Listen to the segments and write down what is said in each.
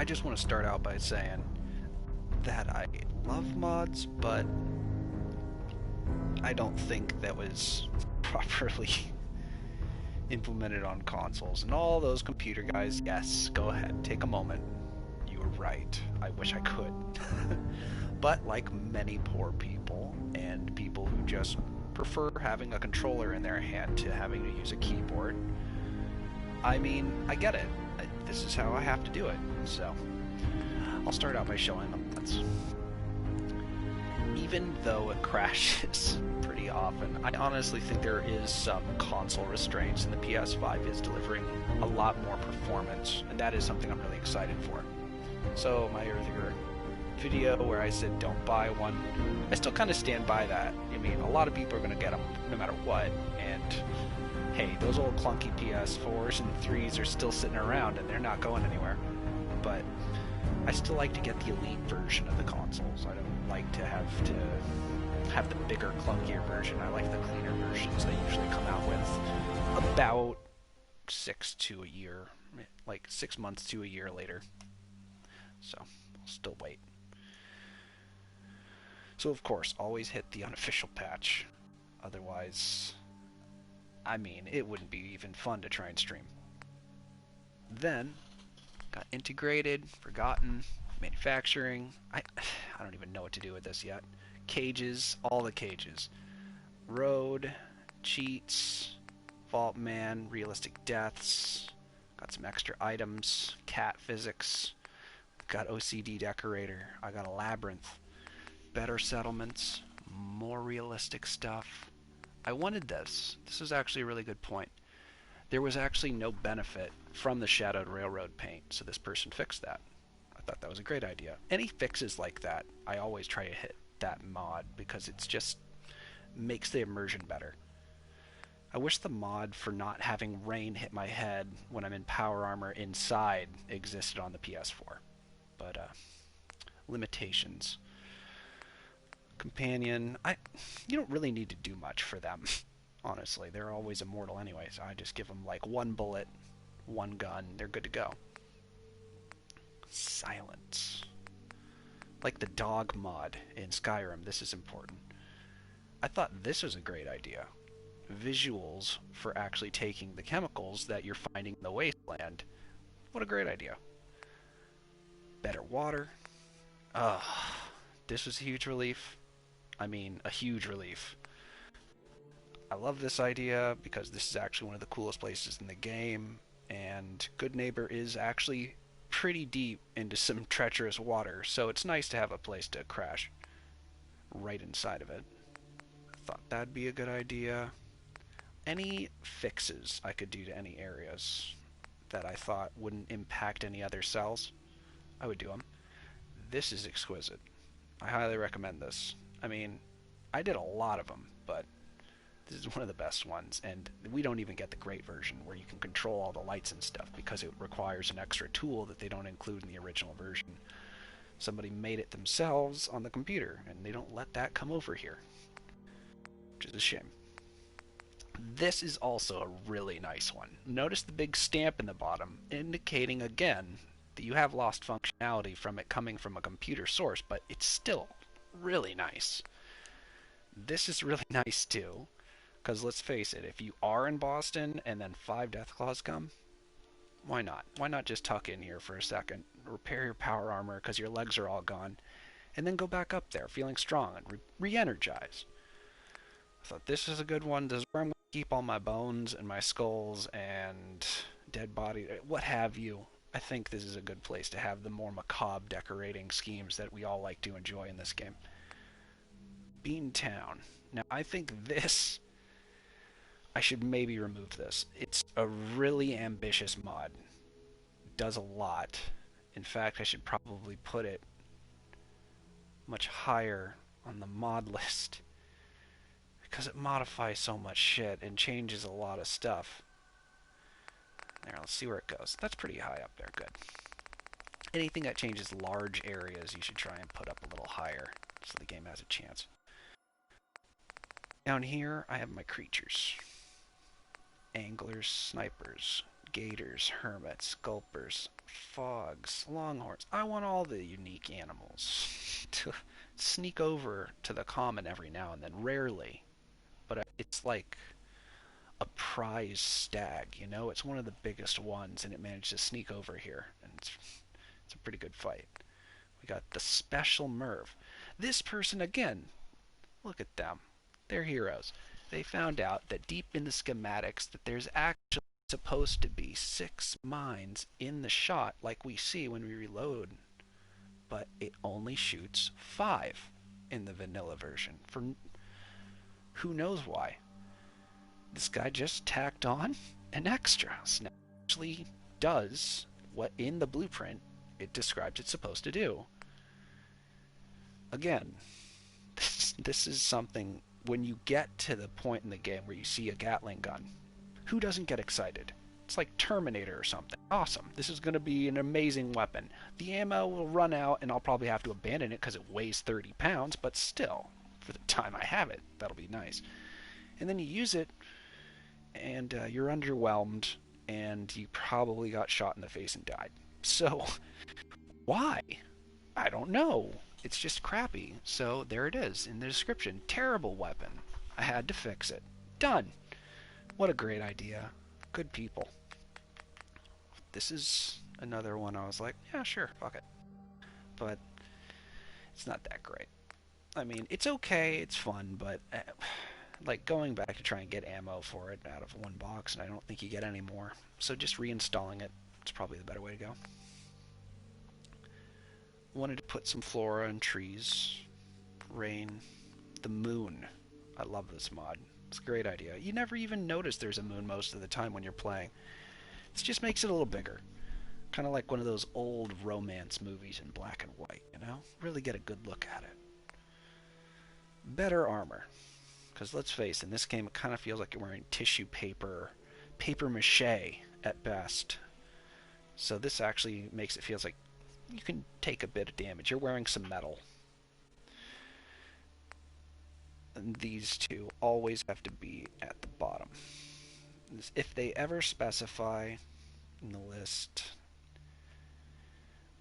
I just want to start out by saying that I love mods, but I don't think that was properly implemented on consoles. And all those computer guys, yes, go ahead, take a moment. You were right. I wish I could. But like many poor people and people who just prefer having a controller in their hand to having to use a keyboard, I mean, I get it. This is how I have to do it. So, I'll start out by showing them once. Even though it crashes pretty often, I honestly think there is some console restraints, and the PS5 is delivering a lot more performance, and that is something I'm really excited for. So my earlier video where I said don't buy one, I still kind of stand by that. I mean, a lot of people are going to get them no matter what, and hey, those old clunky PS4s and 3s are still sitting around and they're not going anywhere. But I still like to get the elite version of the consoles. I don't like to have the bigger, clunkier version. I like the cleaner versions they usually come out with about 6 months to a year later. So I'll still wait. So of course, always hit the unofficial patch. Otherwise, I mean, it wouldn't be even fun to try and stream. Then got integrated, forgotten, manufacturing. I don't even know what to do with this yet. Cages, all the cages. Road, cheats, Vault Man, realistic deaths. Got some extra items, cat physics. Got OCD decorator. I got a labyrinth. Better settlements, more realistic stuff. I wanted this. This is actually a really good point. There was actually no benefit from the Shadowed Railroad paint, so this person fixed that. I thought that was a great idea. Any fixes like that, I always try to hit that mod because it's just makes the immersion better. I wish the mod for not having rain hit my head when I'm in power armor inside existed on the PS4. But limitations. Companion, you don't really need to do much for them. Honestly, they're always immortal anyway, so I just give them like one bullet, one gun, they're good to go. Silence. Like the dog mod in Skyrim, this is important. I thought this was a great idea. Visuals for actually taking the chemicals that you're finding in the wasteland. What a great idea. Better water. Ugh. This was a huge relief. I mean, a huge relief. I love this idea because this is actually one of the coolest places in the game, and Good Neighbor is actually pretty deep into some treacherous water, so it's nice to have a place to crash right inside of it. Thought that'd be a good idea. Any fixes I could do to any areas that I thought wouldn't impact any other cells, I would do them. This is exquisite. I highly recommend this. I mean, I did a lot of them, but this is one of the best ones, and we don't even get the great version where you can control all the lights and stuff because it requires an extra tool that they don't include in the original version. Somebody made it themselves on the computer, and they don't let that come over here, which is a shame. This is also a really nice one. Notice the big stamp in the bottom, indicating again that you have lost functionality from it coming from a computer source, but it's still really nice. This is really nice too, because let's face it, if you are in Boston and then 5 Deathclaws come, why not? Why not just tuck in here for a second, repair your power armor because your legs are all gone, and then go back up there feeling strong and re-energize. I thought this is a good one. This is where I'm going to keep all my bones and my skulls and dead body, what have you. I think this is a good place to have the more macabre decorating schemes that we all like to enjoy in this game. Beantown. Now, I think this, I should maybe remove this. It's a really ambitious mod. It does a lot. In fact, I should probably put it much higher on the mod list because it modifies so much shit and changes a lot of stuff. There, let's see where it goes. That's pretty high up there. Good. Anything that changes large areas, you should try and put up a little higher so the game has a chance. Down here, I have my creatures. Anglers, snipers, gators, hermits, gulpers, fogs, longhorns. I want all the unique animals to sneak over to the common every now and then. Rarely, but it's like a prize stag, you know? It's one of the biggest ones, and it managed to sneak over here, and it's a pretty good fight. We got the Special Merv. This person, again, look at them. They're heroes. They found out that deep in the schematics that there's actually supposed to be 6 mines in the shot like we see when we reload, but it only shoots 5 in the vanilla version. For who knows why. This guy just tacked on an extra. So now it actually does what in the blueprint it describes it's supposed to do. Again, this is something, when you get to the point in the game where you see a Gatling gun, who doesn't get excited? It's like Terminator or something. Awesome. This is going to be an amazing weapon. The ammo will run out, and I'll probably have to abandon it because it weighs 30 pounds, but still, for the time I have it, that'll be nice. And then you use it, and you're underwhelmed, and you probably got shot in the face and died. So, why? I don't know. It's just crappy. So there it is in the description. Terrible weapon. I had to fix it. Done. What a great idea. Good people. This is another one I was like, yeah, sure, fuck it. But it's not that great. I mean, it's okay, it's fun, but like going back to try and get ammo for it out of one box, and I don't think you get any more. So just reinstalling it is probably the better way to go. Wanted to put some flora and trees, rain, the moon. I love this mod. It's a great idea. You never even notice there's a moon most of the time when you're playing. This just makes it a little bigger. Kind of like one of those old romance movies in black and white, you know? Really get a good look at it. Better armor. Because let's face it, in this game it kind of feels like you're wearing tissue paper, paper mache at best. So this actually makes it feel like you can take a bit of damage. You're wearing some metal. And these two always have to be at the bottom. If they ever specify in the list,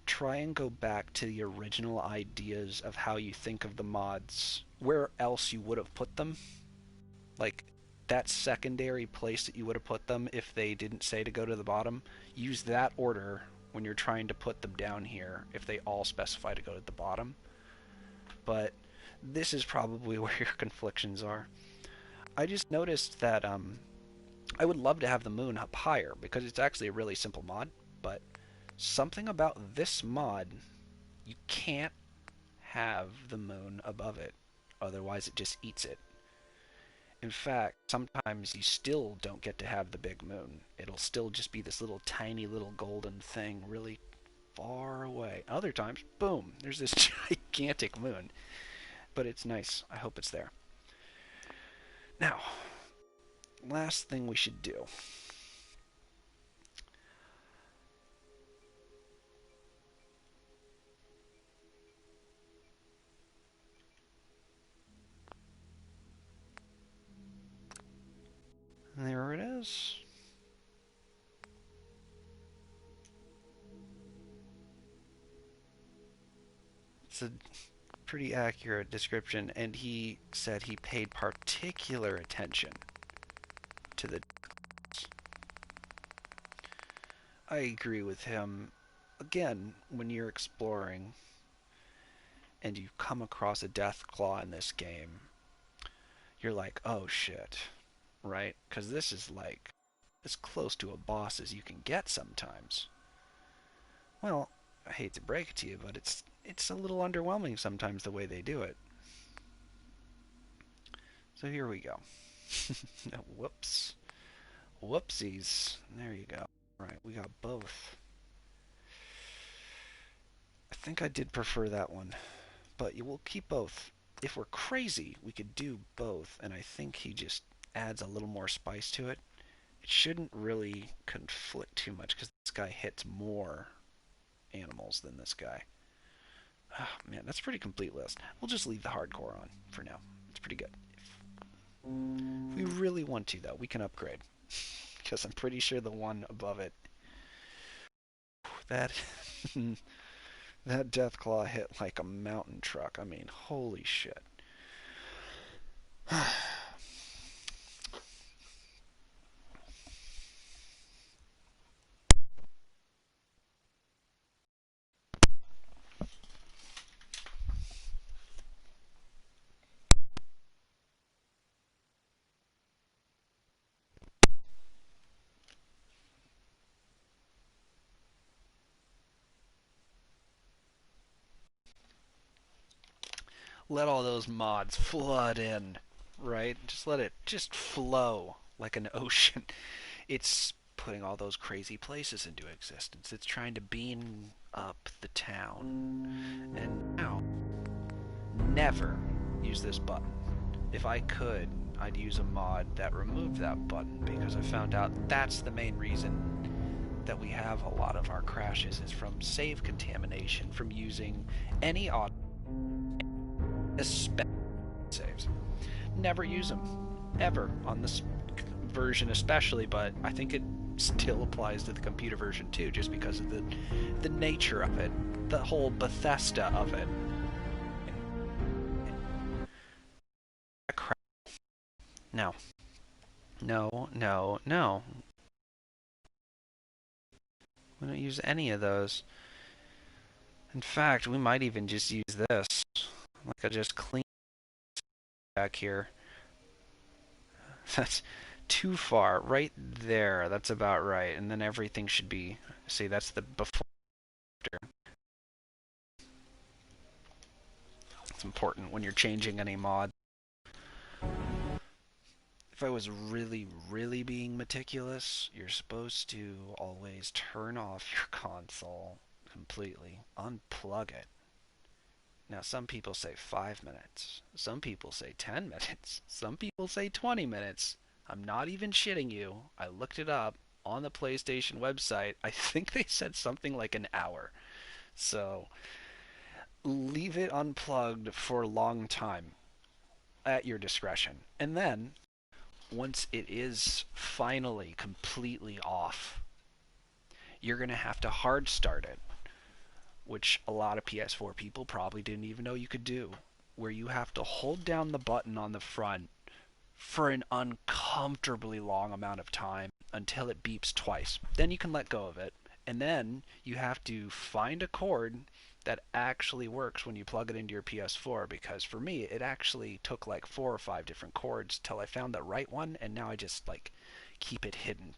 try and go back to the original ideas of how you think of the mods, where else you would have put them. Like that secondary place that you would have put them if they didn't say to go to the bottom. Use that order when you're trying to put them down here if they all specify to go to the bottom. But this is probably where your conflictions are. I just noticed that I would love to have the moon up higher because it's actually a really simple mod, but something about this mod, you can't have the moon above it, otherwise it just eats it. In fact, sometimes you still don't get to have the big moon. It'll still just be this little tiny little golden thing really far away. Other times, boom, there's this gigantic moon. But it's nice. I hope it's there. Now, last thing we should do. There it is. It's a pretty accurate description, and he said he paid particular attention to the... I agree with him. Again, when you're exploring and you come across a Deathclaw in this game, you're like, oh shit, right? Because this is like as close to a boss as you can get sometimes. Well, I hate to break it to you, but it's a little underwhelming sometimes the way they do it. So here we go. Whoops. Whoopsies. There you go. Right, we got both. I think I did prefer that one, but you will keep both. If we're crazy, we could do both, and I think he just adds a little more spice to it. It shouldn't really conflict too much because this guy hits more animals than this guy. Oh, man, that's a pretty complete list. We'll just leave the hardcore on for now. It's pretty good. If we really want to, though, we can upgrade. because I'm pretty sure the one above it, that that Deathclaw hit like a mountain truck. I mean, holy shit. Let all those mods flood in, right? Just let it just flow like an ocean. It's putting all those crazy places into existence. It's trying to beam up the town. And now, never use this button. If I could, I'd use a mod that removed that button because I found out that's the main reason that we have a lot of our crashes is from save contamination, from using any auto saves. Never use them, ever, on this version especially, but I think it still applies to the computer version too, just because of the nature of it, the whole Bethesda of it. No. No, no, no. We don't use any of those. In fact, we might even just use this. Like I just clean back here. That's too far. Right there. That's about right. And then everything should be... See, that's the before. It's important when you're changing any mod. If I was really, really being meticulous, you're supposed to always turn off your console completely. Unplug it. Now, some people say 5 minutes. Some people say 10 minutes. Some people say 20 minutes. I'm not even shitting you. I looked it up on the PlayStation website. I think they said something like an hour. So, leave it unplugged for a long time at your discretion. And then, once it is finally completely off, you're going to have to hard start it, which a lot of PS4 people probably didn't even know you could do, where you have to hold down the button on the front for an uncomfortably long amount of time until it beeps twice. Then you can let go of it, and then you have to find a cord that actually works when you plug it into your PS4, because for me it actually took like 4 or 5 different cords till I found the right one, and now I just like keep it hidden.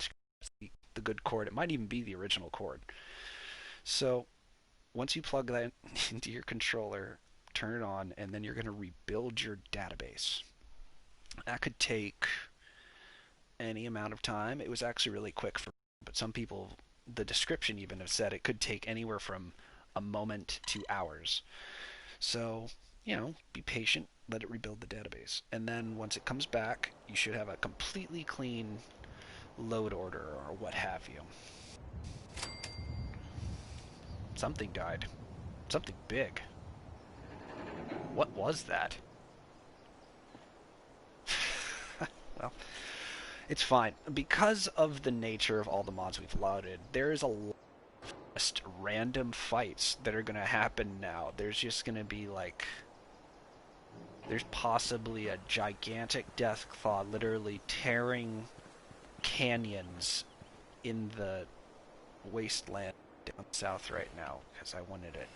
The good cord. It might even be the original cord. So once you plug that into your controller, turn it on, and then you're going to rebuild your database. That could take any amount of time. It was actually really quick for, but some people, the description even have said it could take anywhere from a moment to hours. So, be patient, let it rebuild the database. And then once it comes back, you should have a completely clean load order or what have you. Something died. Something big. What was that? Well, it's fine. Because of the nature of all the mods we've loaded, there's a lot of just random fights that are going to happen now. There's just going to be like... There's possibly a gigantic Deathclaw literally tearing canyons in the wasteland down south right now because I wanted it.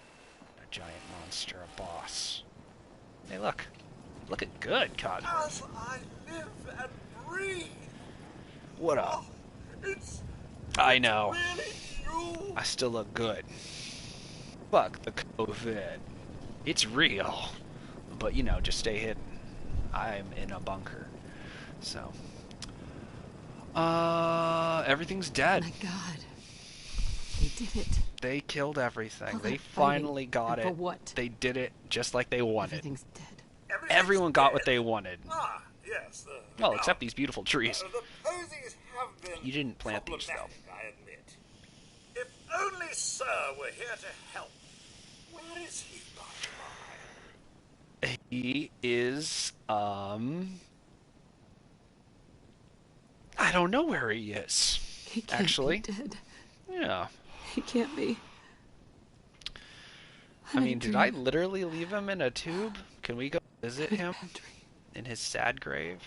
A giant monster, a boss. Hey, look. Looking good, Cosmo. As I live and breathe. What up? I know. Really true. I still look good. Fuck the COVID. It's real. But, just stay hidden. I'm in a bunker. So. Everything's dead. My God. They did it. They killed everything. They fighting. finally got and it. For what? They did it just like they wanted. Everything's dead. Everyone got what they wanted. Ah, yes. Well, except these beautiful trees. The posies have been You didn't plant these, though. I admit. If only Sir were here to help. Where is he, by the by? He is, I don't know where he is. He can't Actually. be dead. Yeah. He can't be. I mean, did I literally leave him in a tube? Can we go visit him Henry. in his sad grave?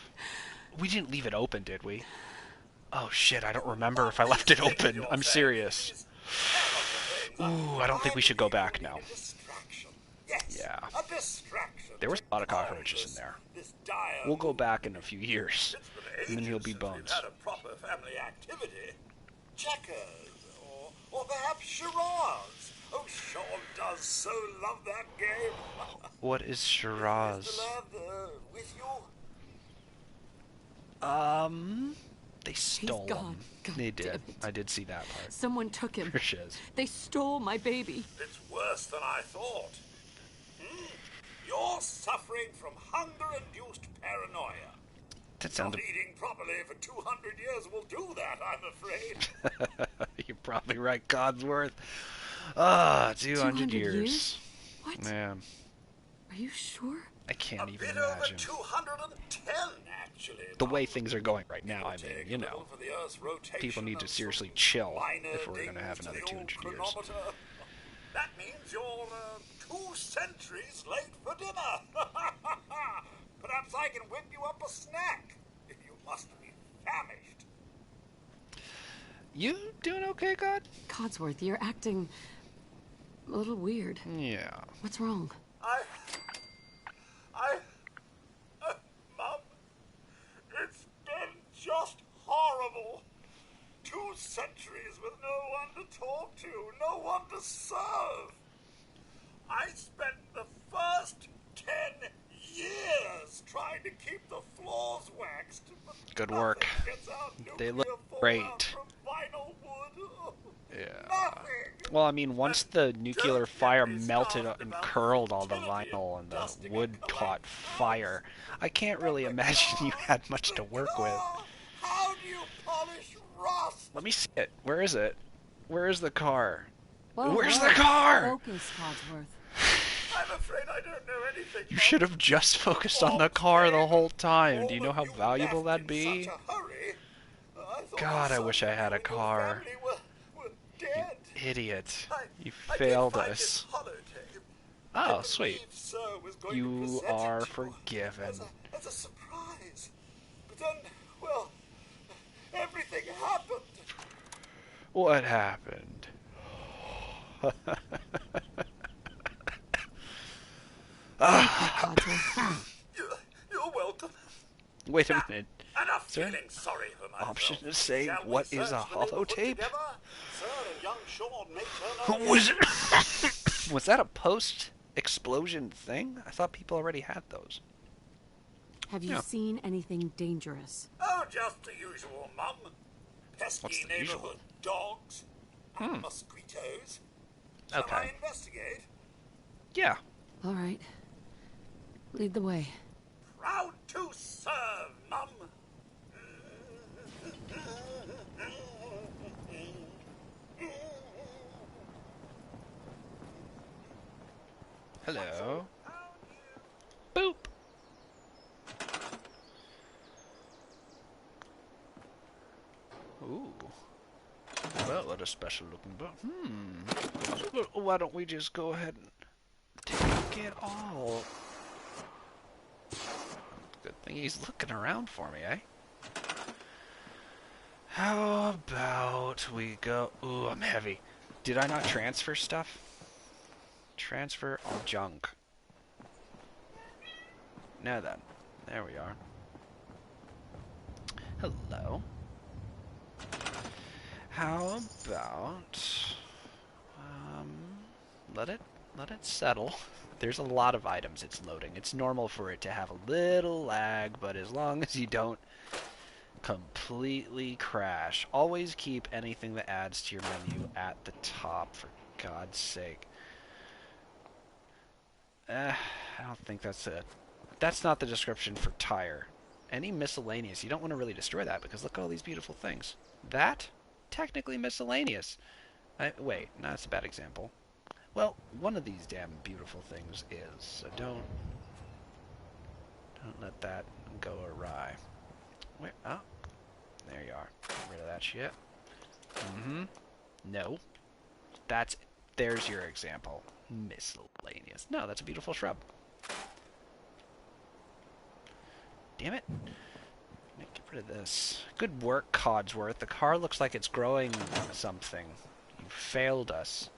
We didn't leave it open, did we? Oh shit, I don't remember if I left it open. I'm serious. Ooh, I don't think we should go back now. Yeah. A distraction. There was a lot of cockroaches in there. We'll go back in a few years, and then he'll be bones. Had a proper family activity. Checkers, or perhaps charades. Oh, Sean does so love that game. What is charades? Is the lad with you? They stole him. gone. God They damn did. it. I did see that part. Someone took him. For shiz. They stole my baby. It's worse than I thought. You're suffering from hunger-induced paranoia. That sounded... Not eating properly for 200 years will do that, I'm afraid. You're probably right, Codsworth. Ah, 200 years? What? Man, Are you sure? I can't A even bit over imagine. 210, actually. The way things are going right now, I mean, you know. For the Earth's rotation People need to and seriously some chill minor if we're going to have dings another the old 200 years. chronometer. That means you're 2 centuries late for dinner. Perhaps I can whip you up a snack. You must be famished. You doing okay, God? Codsworth, you're acting a little weird. Yeah. What's wrong? Mum, it's been just horrible. 2 centuries with no one to talk to, no one to serve. I spent the first 10 years trying to keep the floors waxed. But Good work. nothing gets out They nuclear look fallout great. from vinyl wood. Yeah. Nothing. Well, I mean, once the nuclear Don't fire get me melted started and about curled all the utility vinyl and the dusting wood and caught collecting fire, I can't really imagine you had much to work with. How do you polish rust? Let me see it. Where is it? Where is the car? Whoa, Where's whoa. the car? Focus, Codsworth. I'm afraid I don't know anything. You should have just focused on the car the whole time. Do you know how valuable that'd be? God, I wish I had a car. You idiot. You failed us. Oh, sweet. You are forgiven. As a surprise. But then, well, everything happened. What happened? Codsworth. You're welcome. Wait a minute. Enough Sir? feeling sorry for myself. Option to say Shall we what is search a the neighborhood holotape? together? Sir, and young Sean may turn out Was it? Was that a post-explosion thing? I thought people already had those. Have you Yeah. seen anything dangerous? Oh, just the usual, Mum. Pesky What's the neighborhood usual? dogs and mosquitoes. Shall Okay. I investigate? Yeah. All right. Lead the way. Proud to serve, Mum. Hello. Boop. Ooh. Well, what a special looking book. Well, why don't we just go ahead and take it all? Good thing he's looking around for me, eh? How about we go... Ooh, I'm heavy. Did I not transfer stuff? Transfer all junk. Now then. There we are. Hello. How about... let it settle. There's a lot of items it's loading. It's normal for it to have a little lag, but as long as you don't completely crash. Always keep anything that adds to your menu at the top, for God's sake. I don't think that's it. That's not the description for tire. Any miscellaneous, you don't want to really destroy that, because look at all these beautiful things. That? Technically miscellaneous. Wait, no, that's a bad example. Well, one of these damn beautiful things is, so don't let that go awry. Where? Oh, There you are. Get rid of that shit. No. There's your example. Miscellaneous. No, that's a beautiful shrub. Damn it. Get rid of this. Good work, Codsworth. The car looks like it's growing something. You failed us.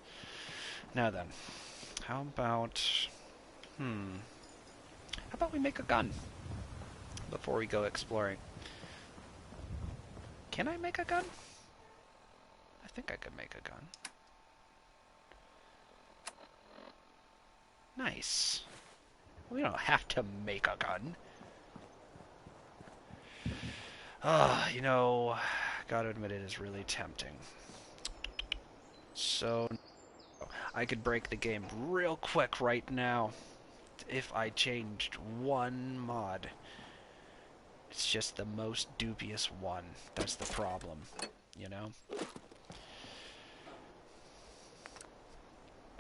Now then, how about... How about we make a gun before we go exploring? Can I make a gun? I think I could make a gun. Nice. We don't have to make a gun. You know, gotta admit it is really tempting. So, I could break the game real quick right now if I changed one mod. It's just the most dubious one. That's the problem, you know?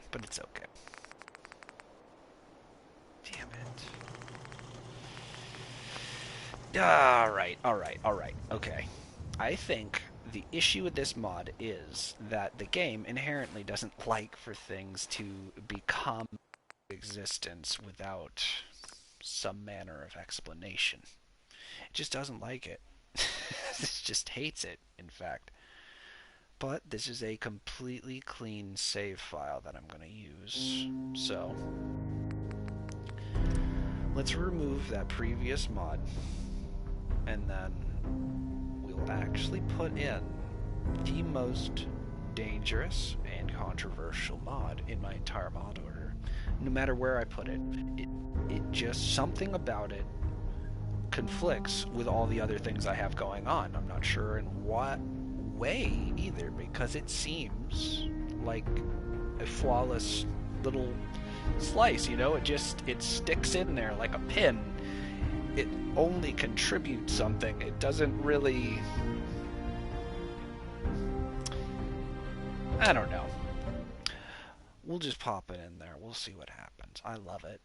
But it's okay. Damn it. Alright. Okay. I think the issue with this mod is that the game inherently doesn't like for things to become existence without some manner of explanation. It just doesn't like it. It just hates it, in fact. But this is a completely clean save file that I'm going to use. So, let's remove that previous mod, and then we'll actually put in the most dangerous and controversial mod in my entire mod order. No matter where I put it, it just, something about it conflicts with all the other things I have going on. I'm not sure in what way either, because it seems like a flawless little slice, you know? It sticks in there like a pin. It only contributes something. It doesn't really... I don't know. We'll just pop it in there. We'll see what happens. I love it.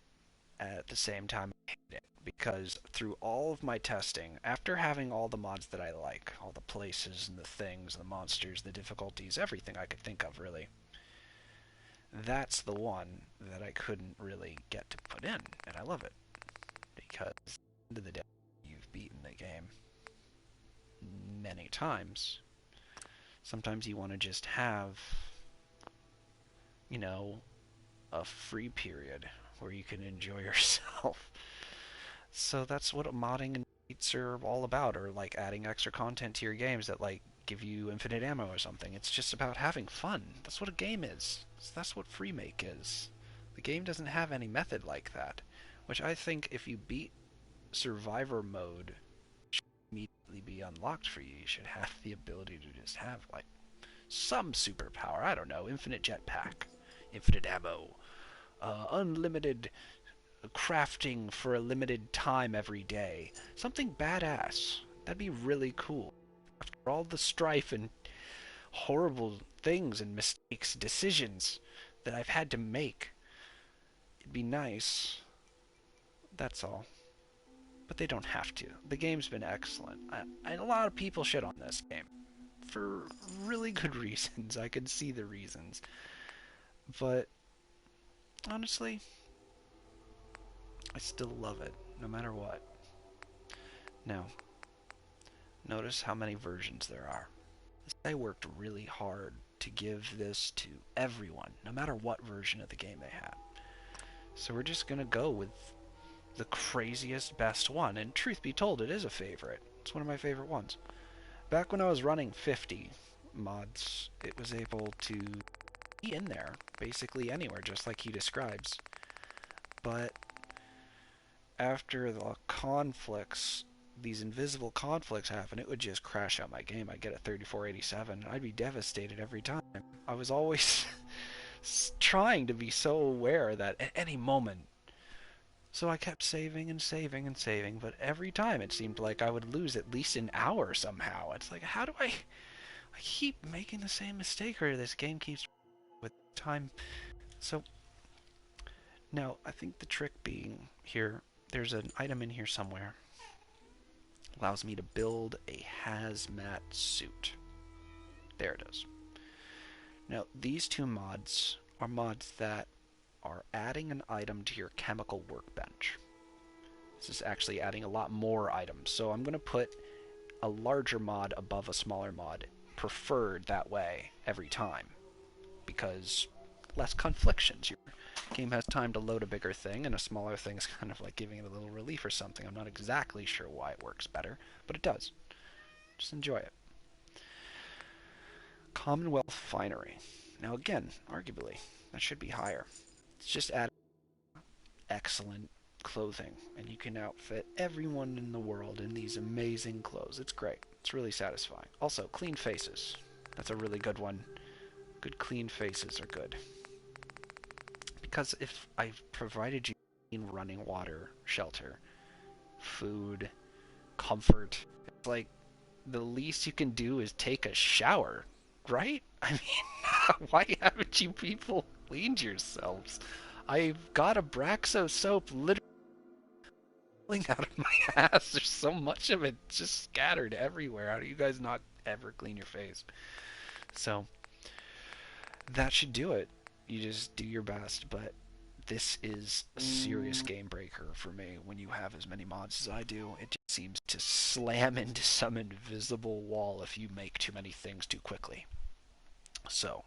At the same time, I hate it, because through all of my testing, after having all the mods that I like, all the places and the things, the monsters, the difficulties, everything I could think of, really, that's the one that I couldn't really get to put in, and I love it, because at the end of the day, you've beaten the game many times. Sometimes you want to just have, you know, a free period where you can enjoy yourself. So that's what modding and cheats are all about, or like adding extra content to your games that like give you infinite ammo or something. It's just about having fun. That's what a game is. That's what free make is. The game doesn't have any method like that, which I think if you beat survivor mode, should immediately be unlocked for you. You should have the ability to just have like some superpower. I don't know, infinite jetpack, infinite ammo, unlimited crafting for a limited time every day. Something badass. That'd be really cool. After all the strife and horrible things and mistakes, decisions that I've had to make, it'd be nice. That's all. But they don't have to. The game's been excellent. A lot of people shit on this game. For really good reasons. I can see the reasons. But, honestly, I still love it, no matter what. Now, notice how many versions there are. This guy worked really hard to give this to everyone, no matter what version of the game they had. So we're just going to go with the craziest, best one. And truth be told, it is a favorite. It's one of my favorite ones. Back when I was running 50 mods, it was able to be in there, basically anywhere, just like he describes. But after the conflicts, these invisible conflicts happen, it would just crash out my game. I'd get a 3487, and I'd be devastated every time. I was always trying to be so aware that at any moment. So I kept saving and saving and saving, but every time it seemed like I would lose at least an hour somehow. It's like, how do I keep making the same mistake, or this game keeps with time. So now I think the trick being here, there's an item in here somewhere. Allows me to build a hazmat suit. There it is. Now, these two mods are mods that are adding an item to your chemical workbench. This is actually adding a lot more items. So I'm going to put a larger mod above a smaller mod, preferred that way every time, because less conflictions. Your game has time to load a bigger thing, and a smaller thing is kind of like giving it a little relief or something. I'm not exactly sure why it works better, but it does. Just enjoy it. Commonwealth Finery. Now again, arguably, that should be higher. It's just adding excellent clothing, and you can outfit everyone in the world in these amazing clothes. It's great. It's really satisfying. Also, clean faces. That's a really good one. Good clean faces are good. Because if I've provided you clean running water, shelter, food, comfort, it's like the least you can do is take a shower, right? I mean, why haven't you people cleaned yourselves? I've got Abraxo soap literally out of my ass. There's so much of it just scattered everywhere. How do you guys not ever clean your face? So that should do it. You just do your best, but this is a serious game breaker for me when you have as many mods as I do. It just seems to slam into some invisible wall if you make too many things too quickly. So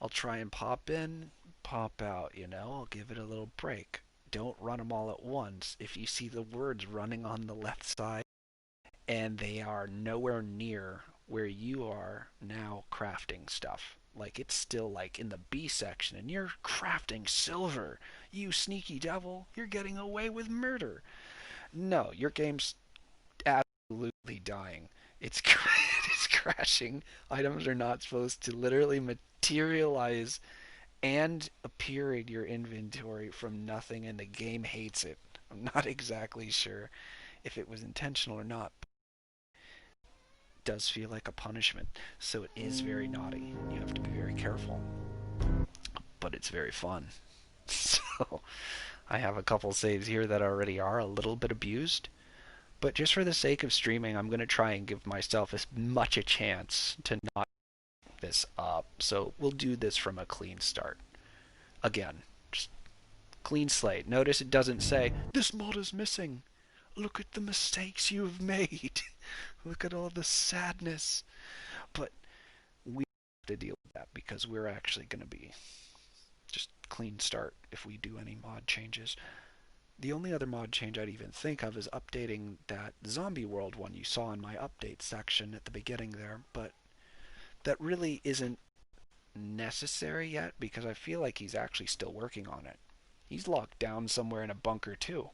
I'll try and pop in, pop out, I'll give it a little break. Don't run them all at once. If you see the words running on the left side and they are nowhere near where you are now crafting stuff, like it's still like in the B section and you're crafting silver, you sneaky devil, you're getting away with murder. No, your game's absolutely dying. It's it's crashing. Items are not supposed to literally materialize and appear in your inventory from nothing, and the game hates it. I'm not exactly sure if it was intentional or not. It does feel like a punishment, so it is very naughty. You have to be very careful, but it's very fun. So I have a couple saves here that already are a little bit abused, but just for the sake of streaming, I'm going to try and give myself as much a chance to not this up. So we'll do this from a clean start. Again, just clean slate. Notice it doesn't say, this mod is missing. Look at the mistakes you've made. Look at all the sadness. But we have to deal with that because we're actually going to be just clean start if we do any mod changes. The only other mod change I'd even think of is updating that Zombie World one you saw in my update section at the beginning there, but that really isn't necessary yet because I feel like he's actually still working on it. He's locked down somewhere in a bunker too,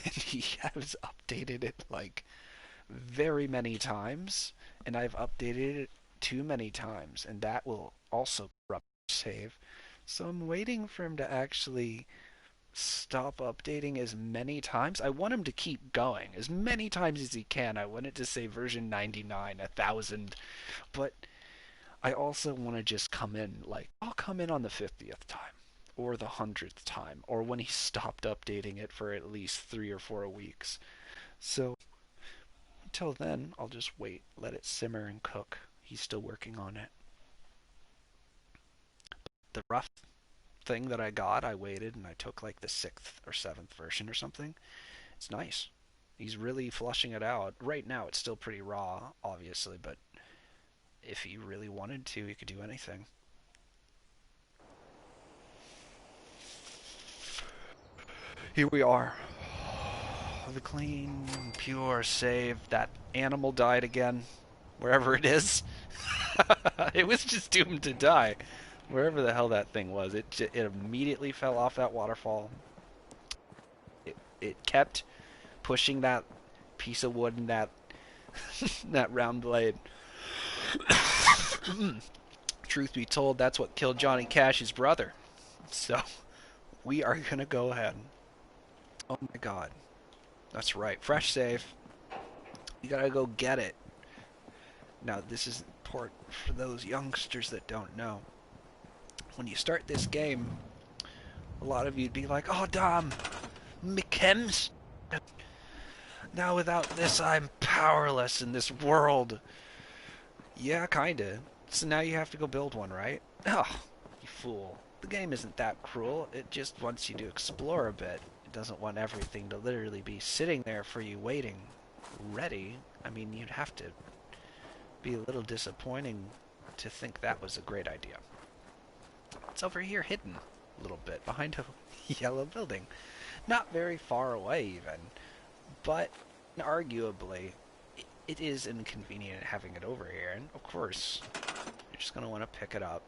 and he has updated it like very many times, and I've updated it too many times, and that will also corrupt save. So I'm waiting for him to actually stop updating as many times. I want him to keep going as many times as he can. I want it to say version 99, 1000, but I also want to just come in, like, I'll come in on the 50th time, or the 100th time, or when he stopped updating it for at least 3 or 4 weeks. So, until then, I'll just wait, let it simmer and cook. He's still working on it. The rough thing that I got, I waited and I took like the 6th or 7th version or something. It's nice. He's really flushing it out. Right now, it's still pretty raw, obviously, but if he really wanted to, he could do anything. Here we are. The clean, pure save. That animal died again. Wherever it is. It was just doomed to die. Wherever the hell that thing was. It immediately fell off that waterfall. It kept pushing that piece of wood and that that round blade. Truth be told, that's what killed Johnny Cash's brother. So, we are going to go ahead. Oh my god. That's right. Fresh save. You gotta go get it. Now, this is important for those youngsters that don't know. When you start this game, a lot of you'd be like, oh damn, McKems. Now without this, I'm powerless in this world. Yeah, kinda. So now you have to go build one, right? Oh, you fool. The game isn't that cruel. It just wants you to explore a bit. It doesn't want everything to literally be sitting there for you waiting, ready. I mean, you'd have to be a little disappointing to think that was a great idea. It's over here hidden a little bit behind a yellow building. Not very far away even, but arguably it is inconvenient having it over here, and of course you're just going to want to pick it up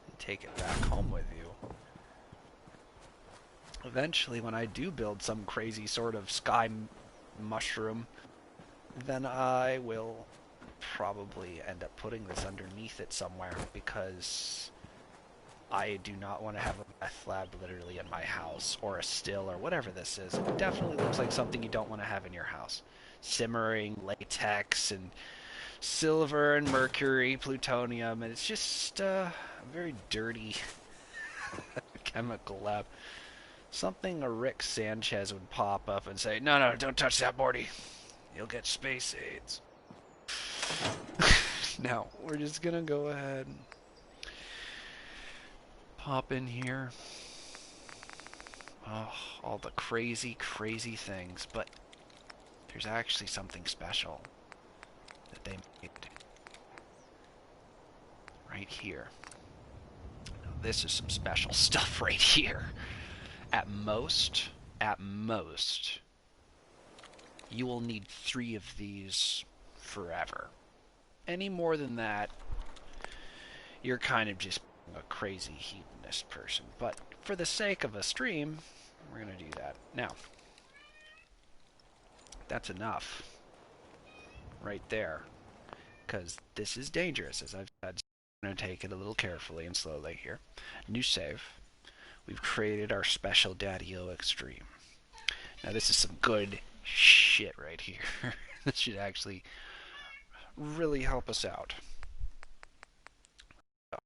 and take it back home with you. Eventually, when I do build some crazy sort of sky mushroom, then I will probably end up putting this underneath it somewhere, because I do not want to have a meth lab literally in my house, or a still, or whatever this is. It definitely looks like something you don't want to have in your house. Simmering latex and silver and mercury, plutonium, and it's just a very dirty chemical lab. Something a Rick Sanchez would pop up and say, no, no, don't touch that, Morty. You'll get space AIDS. Now, we're just gonna go ahead and pop in here. Oh, all the crazy, crazy things, but there's actually something special that they made right here. Now, this is some special stuff right here. At most, you will need 3 of these forever. Any more than that, you're kind of just a crazy hedonist person. But for the sake of a stream, we're going to do that. Now, that's enough right there, because this is dangerous, as I've said. So I'm going to take it a little carefully and slowly here. New save. We've created our special Daddy-O Extreme. Now this is some good shit right here. This should actually really help us out. It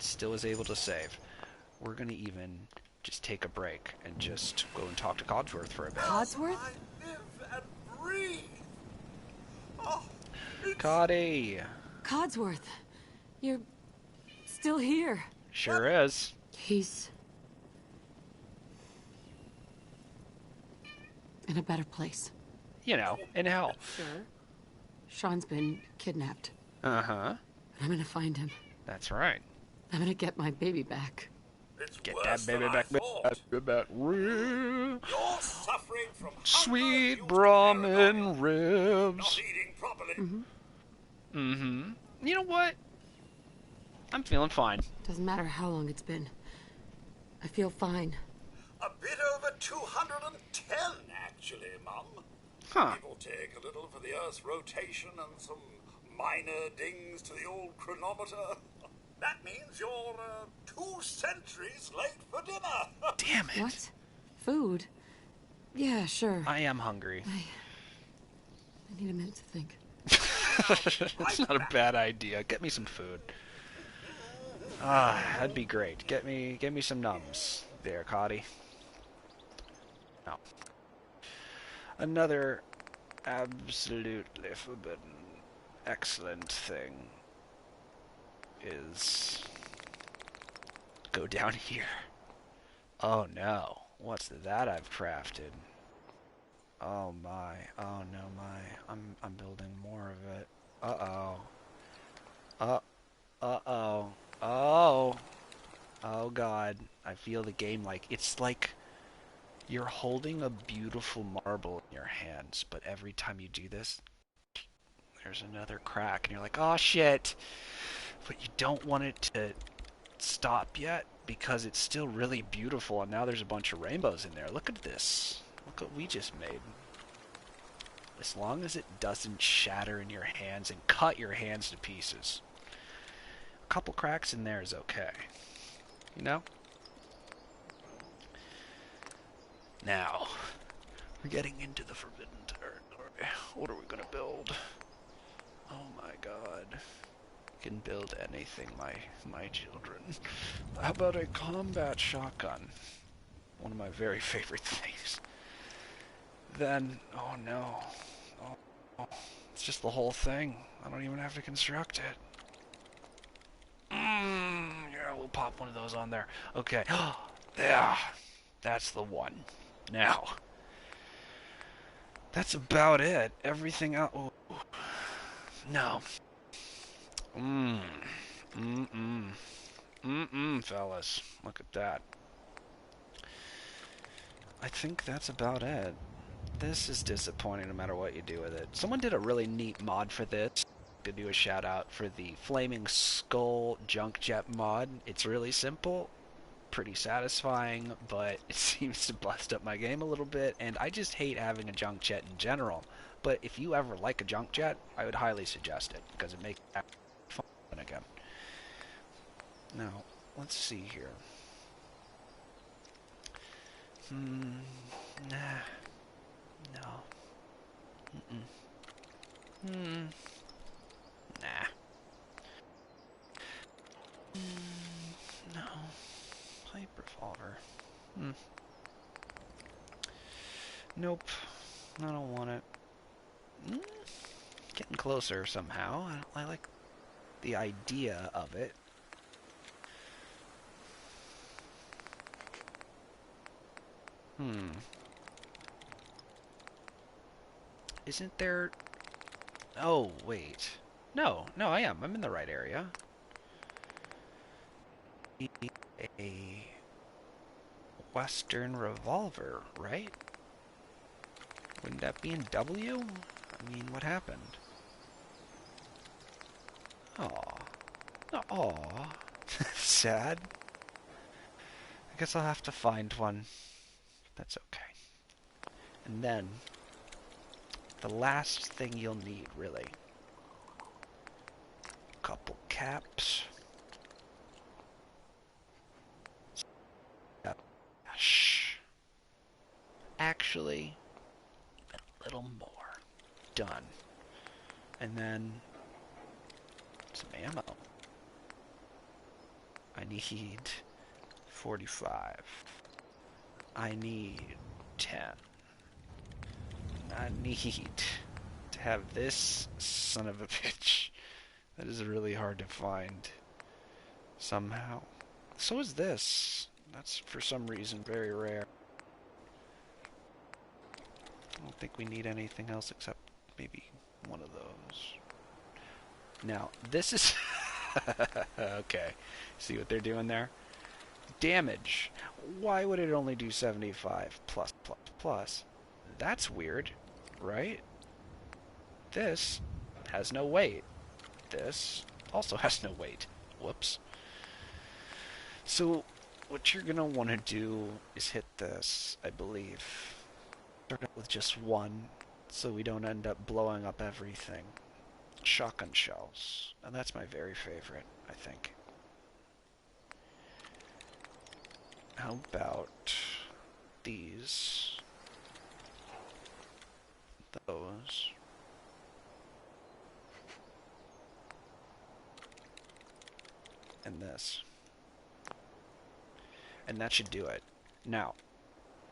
still is able to save. We're going to even just take a break and just go and talk to Codsworth for a bit. Codsworth? I live and breathe. Oh, Coddy! Codsworth. You're still here. Sure is. He's in a better place. You know, in hell. Sure. Sean's been kidnapped. Uh-huh. I'm gonna find him. That's right. I'm gonna get my baby back. it's Get worse that baby than I back, thought. back, real. You're suffering from hunger, Sweet you're Brahmin paranoid, ribs. not eating properly. Mm-hmm. You know what? I'm feeling fine. Doesn't matter how long it's been. I feel fine. A bit over 210, actually, Mum. Huh. Give or take a little for the Earth's rotation and some minor dings to the old chronometer. That means you're 2 centuries late for dinner. Damn it. What? Food? Yeah, sure. I am hungry. I need a minute to think. That's not a bad idea. Get me some food. Ah, that'd be great. Get me some nums there, Coddy. No. Another absolutely forbidden, excellent thing is go down here. Oh no, what's that I've crafted? Oh my, oh no my, I'm building more of it. Uh-oh. Uh-oh. Oh. Oh god, I feel the game like, it's like you're holding a beautiful marble in your hands, but every time you do this, there's another crack, and you're like, oh shit! But you don't want it to stop yet, because it's still really beautiful, and now there's a bunch of rainbows in there. Look at this. Look what we just made. As long as it doesn't shatter in your hands and cut your hands to pieces. A couple cracks in there is okay. You know? Now, we're getting into the forbidden territory. What are we gonna build? Oh my god. You can build anything, my children. How about a combat shotgun? One of my very favorite things. then... Oh no. Oh, it's just the whole thing. I don't even have to construct it. Yeah, we'll pop one of those on there. Okay. Yeah, that's the one. Now, that's about it. Everything else... Oh, no. Fellas. Look at that. I think that's about it. This is disappointing no matter what you do with it. Someone did a really neat mod for this. To do a shout out for the Flaming Skull Junk Jet mod. It's really simple, pretty satisfying, but it seems to bust up my game a little bit, and I just hate having a junk jet in general. But if you ever like a junk jet, I would highly suggest it, because it makes it fun again. Now, let's see here. Nah. No. Nah. No. Pipe revolver. Nope. I don't want it. Getting closer somehow. I like the idea of it. Isn't there... Oh, wait. No, I am. I'm in the right area. A Western revolver, right? Wouldn't that be in W? I mean, what happened? Aw. Sad. I guess I'll have to find one. That's okay. And then, the last thing you'll need, really. Couple caps. Shh. Actually, a little more. Done. And then, some ammo. I need 45. I need 10. I need to have this son of a bitch. That is really hard to find. Somehow. So is this. That's, for some reason, very rare. I don't think we need anything else except maybe one of those. Now, this is... Okay. See what they're doing there? Damage. Why would it only do 75 plus plus plus? That's weird, right? This has no weight. This also has no weight. Whoops. So, what you're going to want to do is hit this, I believe. Start out with just one, so we don't end up blowing up everything. Shotgun shells. And that's my very favorite, I think. How about these? Those. And this. And that should do it. Now,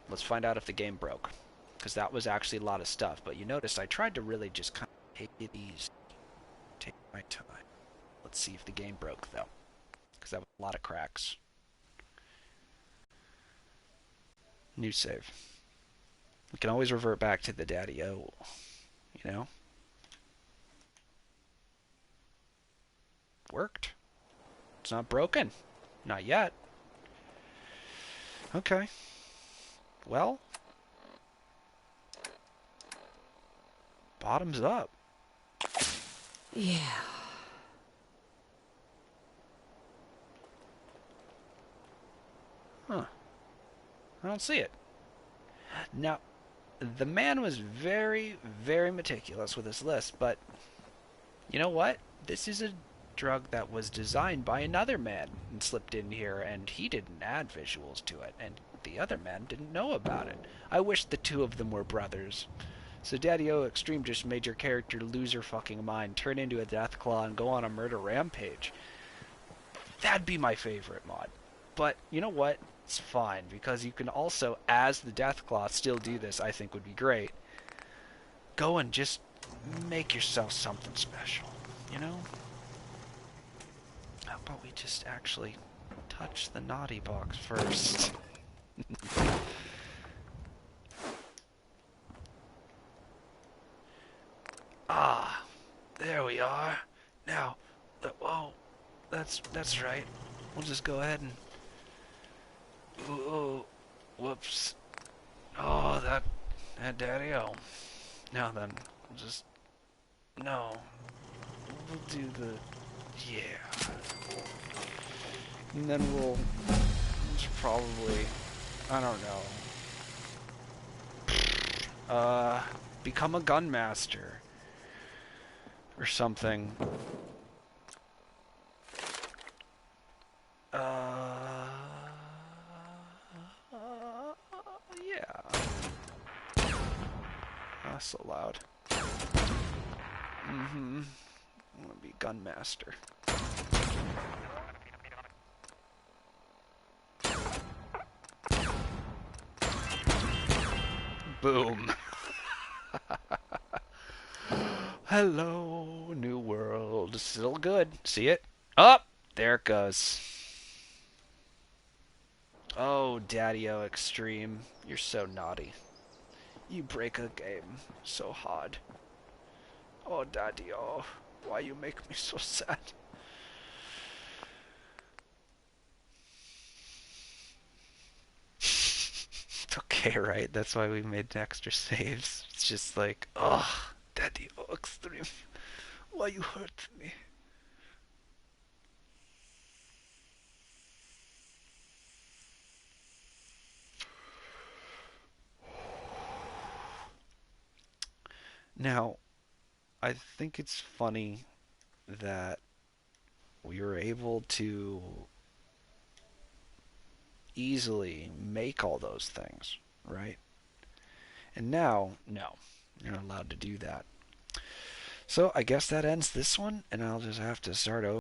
let's find out if the game broke. Because that was actually a lot of stuff. But you notice I tried to really just kind of take it easy. Take my time. Let's see if the game broke, though. Because that was a lot of cracks. New save. We can always revert back to the Daddy-O. You know? Worked. It's not broken. Not yet. Okay. Well. Bottoms up. Yeah. Huh. I don't see it. Now, the man was very, very meticulous with his list, but you know what? This is a drug that was designed by another man and slipped in here, and he didn't add visuals to it, and the other man didn't know about it. I wish the two of them were brothers. So Daddy-O Extreme just made your character lose her fucking mind, turn into a Deathclaw, and go on a murder rampage. That'd be my favorite mod. But you know what? It's fine because you can also, as the Deathclaw, still do this. I think would be great. Go and just make yourself something special. You know? How about we just actually touch the naughty box first? Ah, there we are. Now, oh, that's right. We'll just go ahead and. Oh, whoops. Oh, that daddy-o. Now then, we'll just. No. We'll do the. Yeah. And then we'll just probably. I don't know. Become a gunmaster. Or something. Yeah. That's so loud. I'm gonna be gunmaster. Boom. Hello, new world. Still good. See it? Up! There it goes. Oh, Daddy-O Extreme. You're so naughty. You break a game so hard. Oh, Daddy-O. Why you make me so sad? It's okay, right? That's why we made extra saves. It's just like, oh, Daddy-O Extreme. Why you hurt me? Now, I think it's funny that we were able to easily make all those things, right? And now, no, you're not allowed to do that. So I guess that ends this one, and I'll just have to start over.